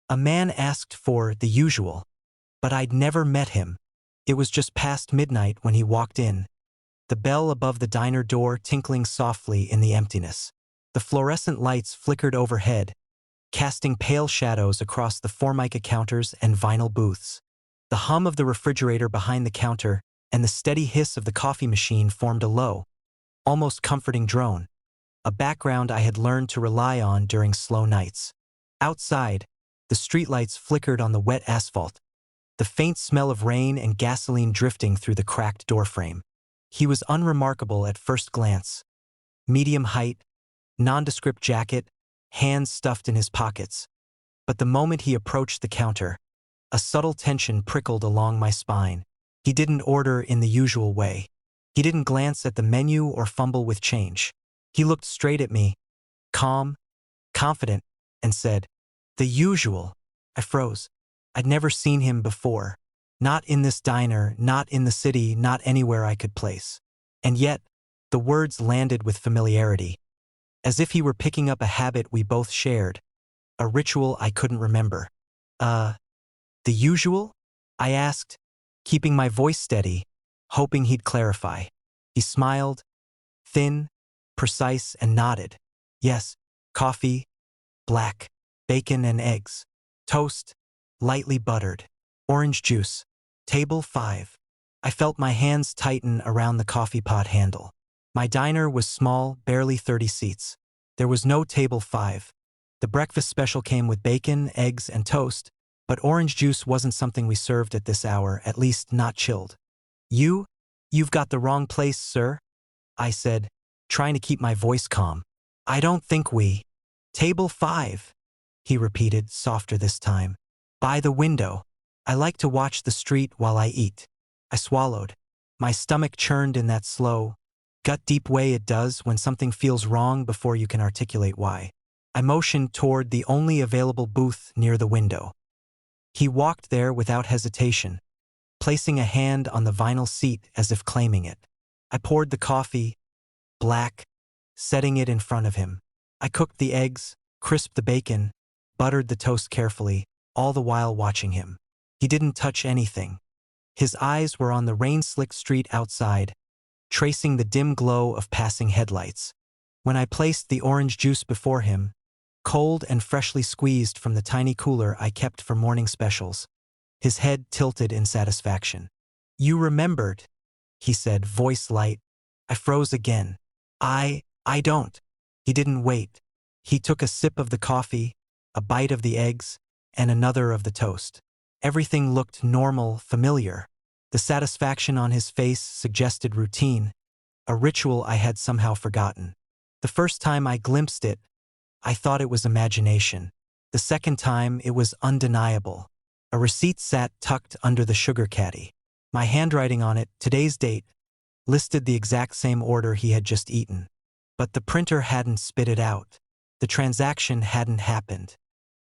A man asked for the usual, but I'd never met him. It was just past midnight when he walked in, the bell above the diner door tinkling softly in the emptiness. The fluorescent lights flickered overhead, casting pale shadows across the Formica counters and vinyl booths. The hum of the refrigerator behind the counter and the steady hiss of the coffee machine formed a low, almost comforting drone, a background I had learned to rely on during slow nights. Outside, the streetlights flickered on the wet asphalt, the faint smell of rain and gasoline drifting through the cracked doorframe. He was unremarkable at first glance. Medium height, nondescript jacket, hands stuffed in his pockets. But the moment he approached the counter, a subtle tension prickled along my spine. He didn't order in the usual way. He didn't glance at the menu or fumble with change. He looked straight at me, calm, confident, and said, "The usual." I froze. I'd never seen him before. Not in this diner, not in the city, not anywhere I could place. And yet, the words landed with familiarity, as if he were picking up a habit we both shared, a ritual I couldn't remember. The usual?" I asked, keeping my voice steady, hoping he'd clarify. He smiled, thin, precise, and nodded. "Yes, coffee, black, bacon and eggs, toast, lightly buttered, orange juice, table 5. I felt my hands tighten around the coffee pot handle. My diner was small, barely 30 seats. There was no table 5. The breakfast special came with bacon, eggs, and toast, but orange juice wasn't something we served at this hour, at least not chilled. You've got the wrong place, sir," I said, trying to keep my voice calm. "I don't think we—" "Table 5, he repeated, softer this time. "By the window. I like to watch the street while I eat." I swallowed. My stomach churned in that slow, gut-deep way it does when something feels wrong before you can articulate why. I motioned toward the only available booth near the window. He walked there without hesitation, placing a hand on the vinyl seat as if claiming it. I poured the coffee, black, setting it in front of him. I cooked the eggs, crisped the bacon, buttered the toast carefully, all the while watching him. He didn't touch anything. His eyes were on the rain-slicked street outside, tracing the dim glow of passing headlights. When I placed the orange juice before him, cold and freshly squeezed from the tiny cooler I kept for morning specials, his head tilted in satisfaction. "You remembered," he said, voice light. I froze again. I don't." He didn't wait. He took a sip of the coffee, a bite of the eggs, and another of the toast. Everything looked normal, familiar. The satisfaction on his face suggested routine, a ritual I had somehow forgotten. The first time I glimpsed it, I thought it was imagination. The second time, it was undeniable. A receipt sat tucked under the sugar caddy. My handwriting on it, today's date, listed the exact same order he had just eaten. But the printer hadn't spit it out. The transaction hadn't happened.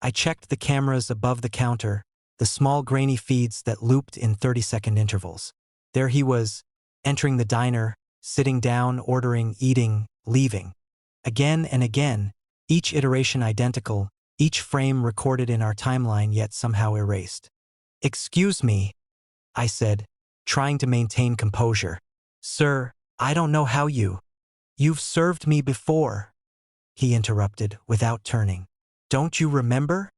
I checked the cameras above the counter, the small grainy feeds that looped in 30-second intervals. There he was, entering the diner, sitting down, ordering, eating, leaving. Again and again, each iteration identical, each frame recorded in our timeline yet somehow erased. "Excuse me," I said, trying to maintain composure. "Sir, I don't know how you've served me before," he interrupted without turning. "Don't you remember?"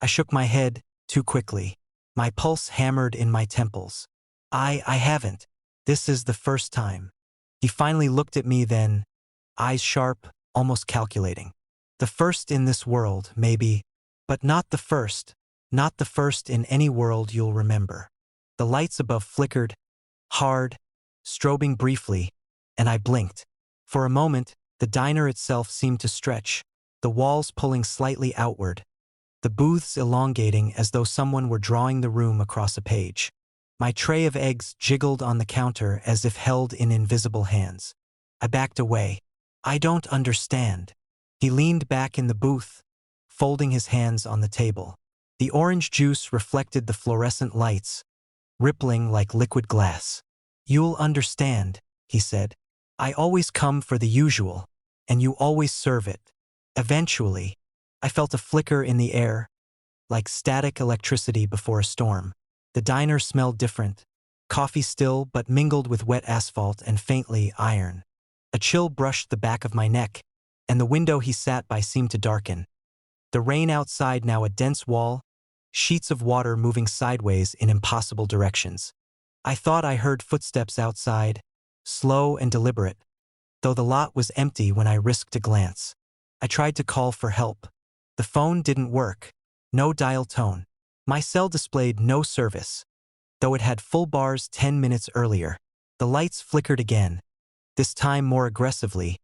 I shook my head, too quickly. My pulse hammered in my temples. I haven't. This is the first time." He finally looked at me then, eyes sharp, almost calculating. "The first in this world, maybe, but not the first. Not the first in any world you'll remember." The lights above flickered, hard, strobing briefly, and I blinked. For a moment, the diner itself seemed to stretch, the walls pulling slightly outward, the booths elongating as though someone were drawing the room across a page. My tray of eggs jiggled on the counter as if held in invisible hands. I backed away. "I don't understand." He leaned back in the booth, folding his hands on the table. The orange juice reflected the fluorescent lights, rippling like liquid glass. "You'll understand," he said. "I always come for the usual, and you always serve it. Eventually." I felt a flicker in the air, like static electricity before a storm. The diner smelled different. Coffee still, but mingled with wet asphalt and faintly iron. A chill brushed the back of my neck, and the window he sat by seemed to darken. The rain outside now a dense wall, sheets of water moving sideways in impossible directions. I thought I heard footsteps outside, slow and deliberate, though the lot was empty when I risked a glance. I tried to call for help. The phone didn't work. No dial tone. My cell displayed no service, though it had full bars 10 minutes earlier. The lights flickered again, this time more aggressively,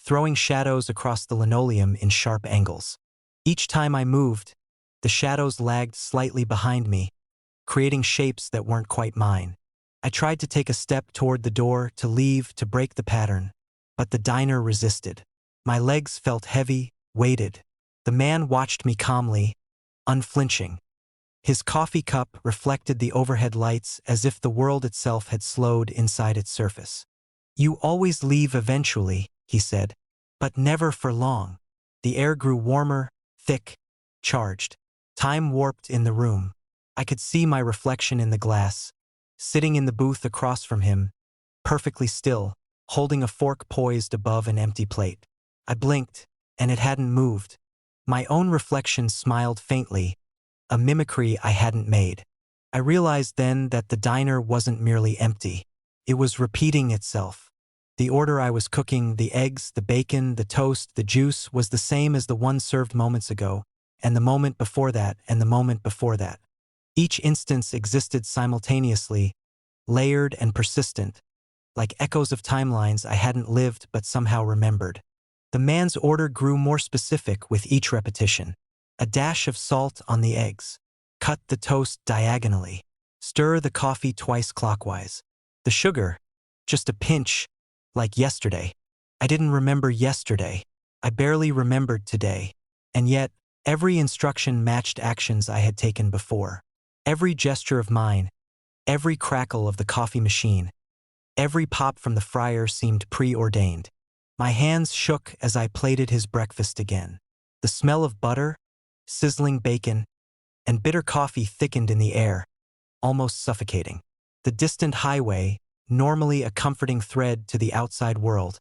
throwing shadows across the linoleum in sharp angles. Each time I moved, the shadows lagged slightly behind me, creating shapes that weren't quite mine. I tried to take a step toward the door, to leave, to break the pattern, but the diner resisted. My legs felt heavy, weighted. The man watched me calmly, unflinching. His coffee cup reflected the overhead lights as if the world itself had slowed inside its surface. "You always leave eventually," he said, "but never for long." The air grew warmer, thick, charged. Time warped in the room. I could see my reflection in the glass, sitting in the booth across from him, perfectly still, holding a fork poised above an empty plate. I blinked, and it hadn't moved. My own reflection smiled faintly, a mimicry I hadn't made. I realized then that the diner wasn't merely empty. It was repeating itself. The order I was cooking, the eggs, the bacon, the toast, the juice, was the same as the one served moments ago, and the moment before that, and the moment before that. Each instance existed simultaneously, layered and persistent, like echoes of timelines I hadn't lived but somehow remembered. The man's order grew more specific with each repetition. A dash of salt on the eggs. Cut the toast diagonally. Stir the coffee twice clockwise. The sugar, just a pinch, like yesterday. I didn't remember yesterday. I barely remembered today. And yet, every instruction matched actions I had taken before. Every gesture of mine, every crackle of the coffee machine, every pop from the fryer seemed preordained. My hands shook as I plated his breakfast again. The smell of butter, sizzling bacon, and bitter coffee thickened in the air, almost suffocating. The distant highway, normally a comforting thread to the outside world,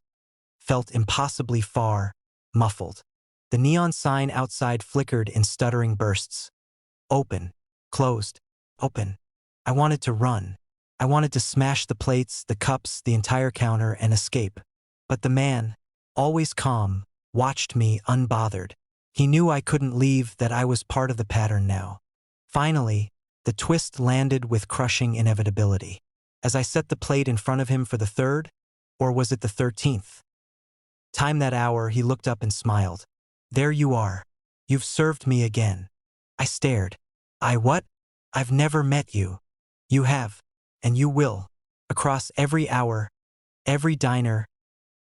felt impossibly far, muffled. The neon sign outside flickered in stuttering bursts. Open, closed, open. I wanted to run. I wanted to smash the plates, the cups, the entire counter, and escape. But the man, always calm, watched me unbothered. He knew I couldn't leave, that I was part of the pattern now. Finally, the twist landed with crushing inevitability. As I set the plate in front of him for the third, or was it the 13th? Time that hour, he looked up and smiled. "There you are. You've served me again." I stared. "I what? I've never met you." "You have, and you will. Across every hour, every diner,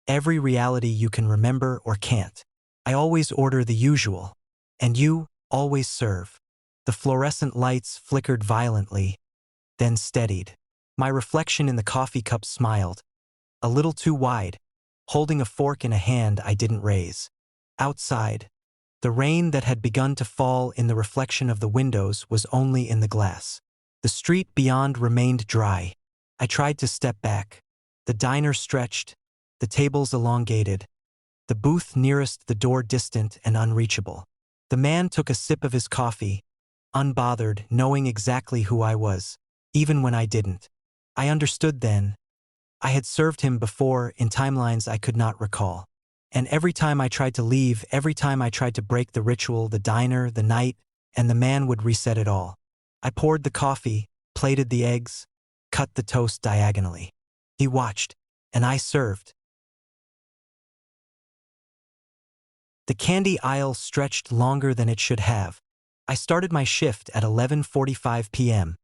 every reality you can remember or can't. I always order the usual, and you always serve." The fluorescent lights flickered violently, then steadied. My reflection in the coffee cup smiled, a little too wide, holding a fork in a hand I didn't raise. Outside, the rain that had begun to fall in the reflection of the windows was only in the glass. The street beyond remained dry. I tried to step back. The diner stretched, the tables elongated, the booth nearest the door distant and unreachable. The man took a sip of his coffee, unbothered, knowing exactly who I was, even when I didn't. I understood then. I had served him before in timelines I could not recall. And every time I tried to leave, every time I tried to break the ritual, the diner, the night, and the man would reset it all. I poured the coffee, plated the eggs, cut the toast diagonally. He watched, and I served. The candy aisle stretched longer than it should have. I started my shift at 11:45 p.m.,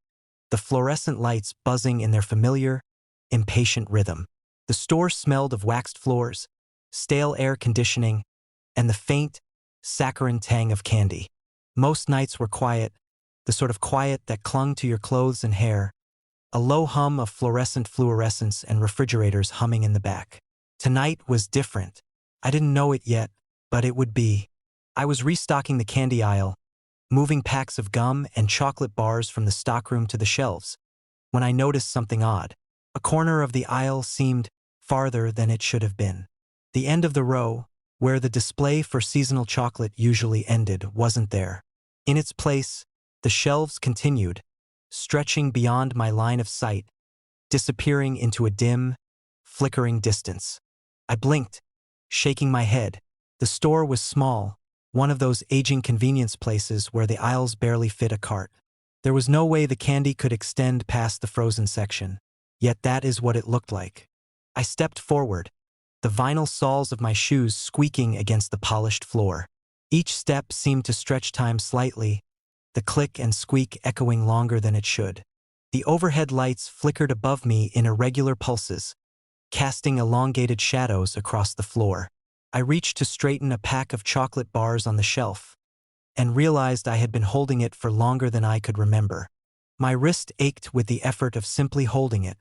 the fluorescent lights buzzing in their familiar, impatient rhythm. The store smelled of waxed floors, stale air conditioning, and the faint, saccharine tang of candy. Most nights were quiet, the sort of quiet that clung to your clothes and hair, a low hum of fluorescence and refrigerators humming in the back. Tonight was different. I didn't know it yet, but it would be. I was restocking the candy aisle, moving packs of gum and chocolate bars from the stockroom to the shelves, when I noticed something odd. A corner of the aisle seemed farther than it should have been. The end of the row, where the display for seasonal chocolate usually ended, wasn't there. In its place, the shelves continued, stretching beyond my line of sight, disappearing into a dim, flickering distance. I blinked, shaking my head. The store was small, one of those aging convenience places where the aisles barely fit a cart. There was no way the candy could extend past the frozen section, yet that is what it looked like. I stepped forward, the vinyl soles of my shoes squeaking against the polished floor. Each step seemed to stretch time slightly, the click and squeak echoing longer than it should. The overhead lights flickered above me in irregular pulses, casting elongated shadows across the floor. I reached to straighten a pack of chocolate bars on the shelf, and realized I had been holding it for longer than I could remember. My wrist ached with the effort of simply holding it,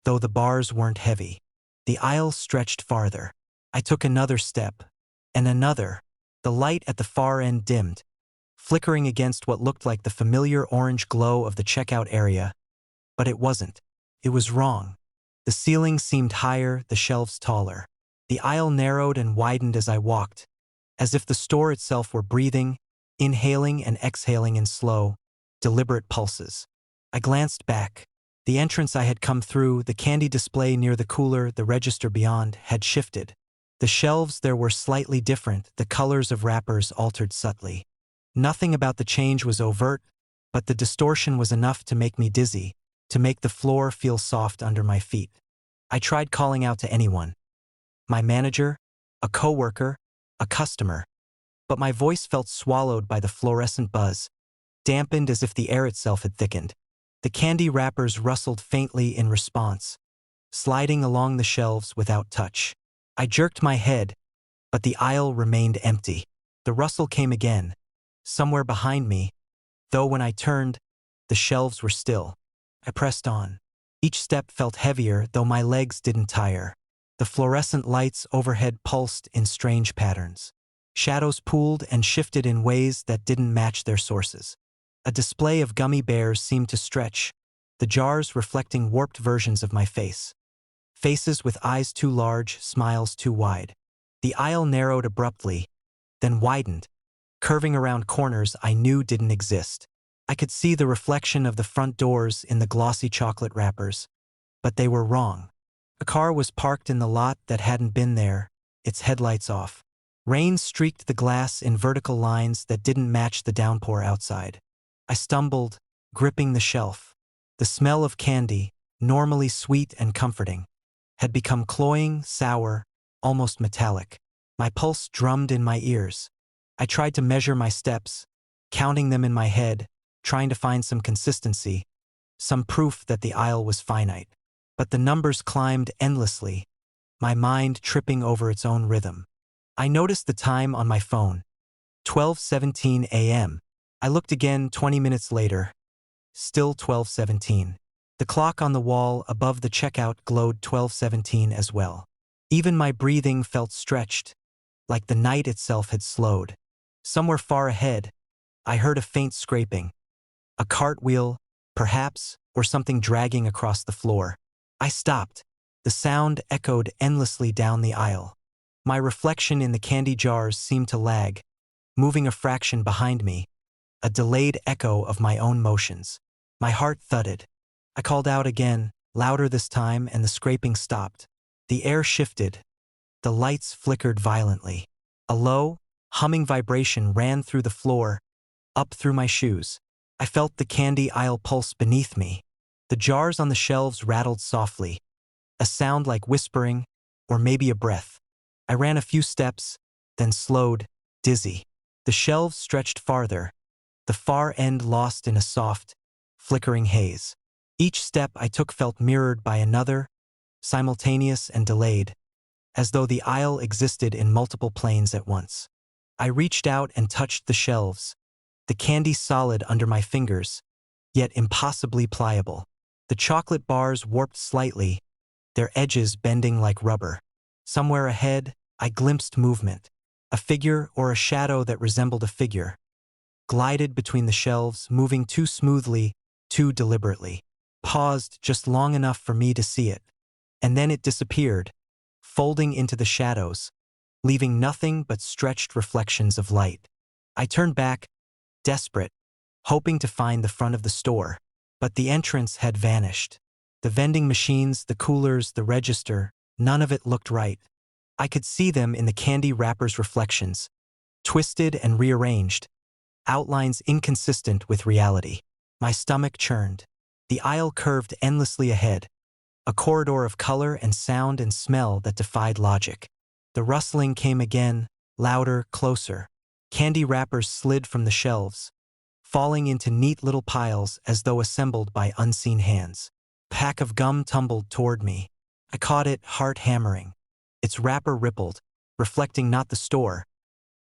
though the bars weren't heavy. The aisle stretched farther. I took another step, and another. The light at the far end dimmed, flickering against what looked like the familiar orange glow of the checkout area. But it wasn't. It was wrong. The ceiling seemed higher, the shelves taller. The aisle narrowed and widened as I walked, as if the store itself were breathing, inhaling and exhaling in slow, deliberate pulses. I glanced back. The entrance I had come through, the candy display near the cooler, the register beyond, had shifted. The shelves there were slightly different, the colors of wrappers altered subtly. Nothing about the change was overt, but the distortion was enough to make me dizzy, to make the floor feel soft under my feet. I tried calling out to anyone. My manager, a coworker, a customer. But my voice felt swallowed by the fluorescent buzz, dampened as if the air itself had thickened. The candy wrappers rustled faintly in response, sliding along the shelves without touch. I jerked my head, but the aisle remained empty. The rustle came again, somewhere behind me, though when I turned, the shelves were still. I pressed on. Each step felt heavier, though my legs didn't tire. The fluorescent lights overhead pulsed in strange patterns. Shadows pooled and shifted in ways that didn't match their sources. A display of gummy bears seemed to stretch, the jars reflecting warped versions of my face. Faces with eyes too large, smiles too wide. The aisle narrowed abruptly, then widened, curving around corners I knew didn't exist. I could see the reflection of the front doors in the glossy chocolate wrappers, but they were wrong. A car was parked in the lot that hadn't been there, its headlights off. Rain streaked the glass in vertical lines that didn't match the downpour outside. I stumbled, gripping the shelf. The smell of candy, normally sweet and comforting, had become cloying, sour, almost metallic. My pulse drummed in my ears. I tried to measure my steps, counting them in my head, trying to find some consistency, some proof that the aisle was finite. But the numbers climbed endlessly, my mind tripping over its own rhythm. I noticed the time on my phone, 12:17 a.m. I looked again 20 minutes later, still 12:17. The clock on the wall above the checkout glowed 12:17 as well. Even my breathing felt stretched, like the night itself had slowed. Somewhere far ahead, I heard a faint scraping. A cartwheel, perhaps, or something dragging across the floor. I stopped. The sound echoed endlessly down the aisle. My reflection in the candy jars seemed to lag, moving a fraction behind me, a delayed echo of my own motions. My heart thudded. I called out again, louder this time, and the scraping stopped. The air shifted. The lights flickered violently. A low, humming vibration ran through the floor, up through my shoes. I felt the candy aisle pulse beneath me. The jars on the shelves rattled softly, a sound like whispering, or maybe a breath. I ran a few steps, then slowed, dizzy. The shelves stretched farther, the far end lost in a soft, flickering haze. Each step I took felt mirrored by another, simultaneous and delayed, as though the aisle existed in multiple planes at once. I reached out and touched the shelves, the candy solid under my fingers, yet impossibly pliable. The chocolate bars warped slightly, their edges bending like rubber. Somewhere ahead, I glimpsed movement, a figure or a shadow that resembled a figure. glided between the shelves, moving too smoothly, too deliberately. Paused just long enough for me to see it. And then it disappeared, folding into the shadows, leaving nothing but stretched reflections of light. I turned back, desperate, hoping to find the front of the store, but the entrance had vanished. The vending machines, the coolers, the register, none of it looked right. I could see them in the candy wrapper's reflections, twisted and rearranged, outlines inconsistent with reality. My stomach churned. The aisle curved endlessly ahead, a corridor of color and sound and smell that defied logic. The rustling came again, louder, closer. Candy wrappers slid from the shelves, falling into neat little piles as though assembled by unseen hands. A pack of gum tumbled toward me. I caught it, heart hammering. Its wrapper rippled, reflecting not the store,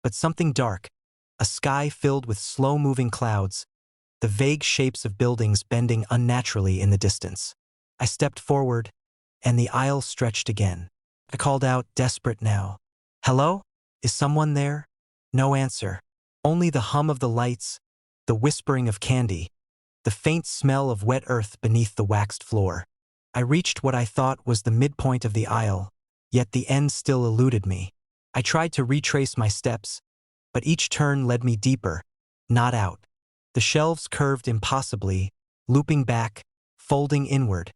but something dark, a sky filled with slow-moving clouds, the vague shapes of buildings bending unnaturally in the distance. I stepped forward, and the aisle stretched again. I called out, desperate now. "Hello? Is someone there?" No answer. Only the hum of the lights, the whispering of candy, the faint smell of wet earth beneath the waxed floor. I reached what I thought was the midpoint of the aisle, yet the end still eluded me. I tried to retrace my steps, but each turn led me deeper, not out. The shelves curved impossibly, looping back, folding inward,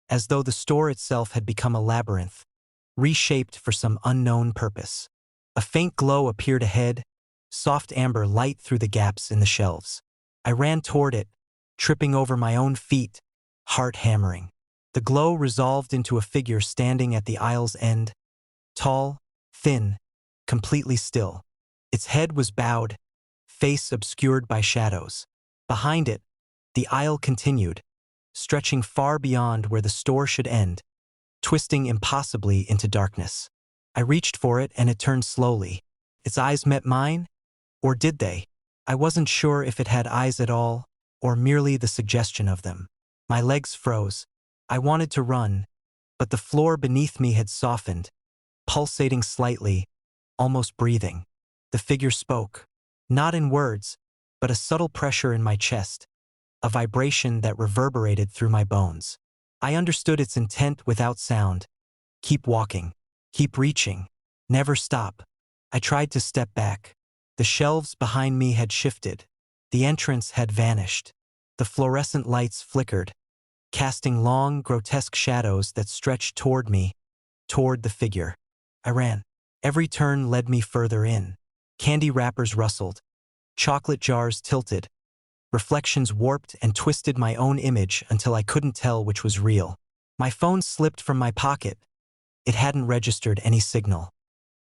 as though the store itself had become a labyrinth, reshaped for some unknown purpose. A faint glow appeared ahead, soft amber light through the gaps in the shelves. I ran toward it, tripping over my own feet, heart hammering. The glow resolved into a figure standing at the aisle's end, tall, thin, completely still. Its head was bowed, face obscured by shadows. Behind it, the aisle continued, stretching far beyond where the store should end, twisting impossibly into darkness. I reached for it and it turned slowly. Its eyes met mine, or did they? I wasn't sure if it had eyes at all, or merely the suggestion of them. My legs froze. I wanted to run, but the floor beneath me had softened, pulsating slightly, almost breathing. The figure spoke, not in words, but a subtle pressure in my chest, a vibration that reverberated through my bones. I understood its intent without sound. Keep walking, keep reaching, never stop. I tried to step back. The shelves behind me had shifted. The entrance had vanished. The fluorescent lights flickered, casting long, grotesque shadows that stretched toward me, toward the figure. I ran. Every turn led me further in. Candy wrappers rustled. Chocolate jars tilted. Reflections warped and twisted my own image until I couldn't tell which was real. My phone slipped from my pocket. It hadn't registered any signal.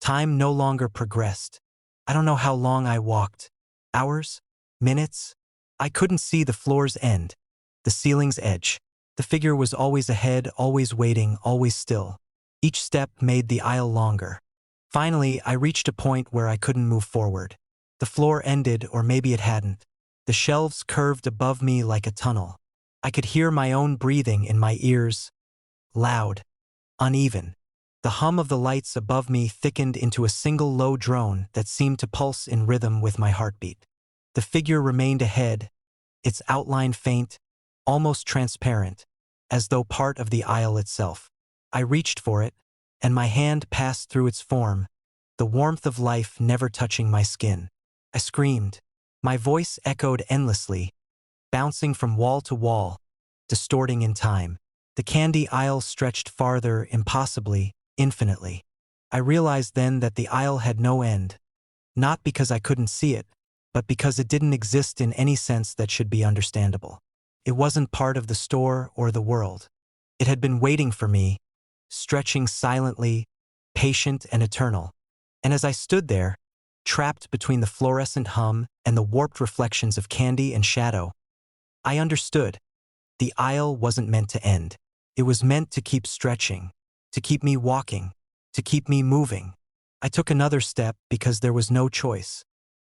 Time no longer progressed. I don't know how long I walked. Hours? Minutes? I couldn't see the floor's end, the ceiling's edge. The figure was always ahead, always waiting, always still. Each step made the aisle longer. Finally, I reached a point where I couldn't move forward. The floor ended, or maybe it hadn't. The shelves curved above me like a tunnel. I could hear my own breathing in my ears, loud, uneven. The hum of the lights above me thickened into a single low drone that seemed to pulse in rhythm with my heartbeat. The figure remained ahead, its outline faint, almost transparent, as though part of the aisle itself. I reached for it, and my hand passed through its form, the warmth of life never touching my skin. I screamed. My voice echoed endlessly, bouncing from wall to wall, distorting in time. The candy aisle stretched farther, impossibly, infinitely. I realized then that the aisle had no end, not because I couldn't see it, but because it didn't exist in any sense that should be understandable. It wasn't part of the store or the world. It had been waiting for me, stretching silently, patient and eternal. And as I stood there, trapped between the fluorescent hum and the warped reflections of candy and shadow, I understood. The aisle wasn't meant to end. It was meant to keep stretching, to keep me walking, to keep me moving. I took another step because there was no choice.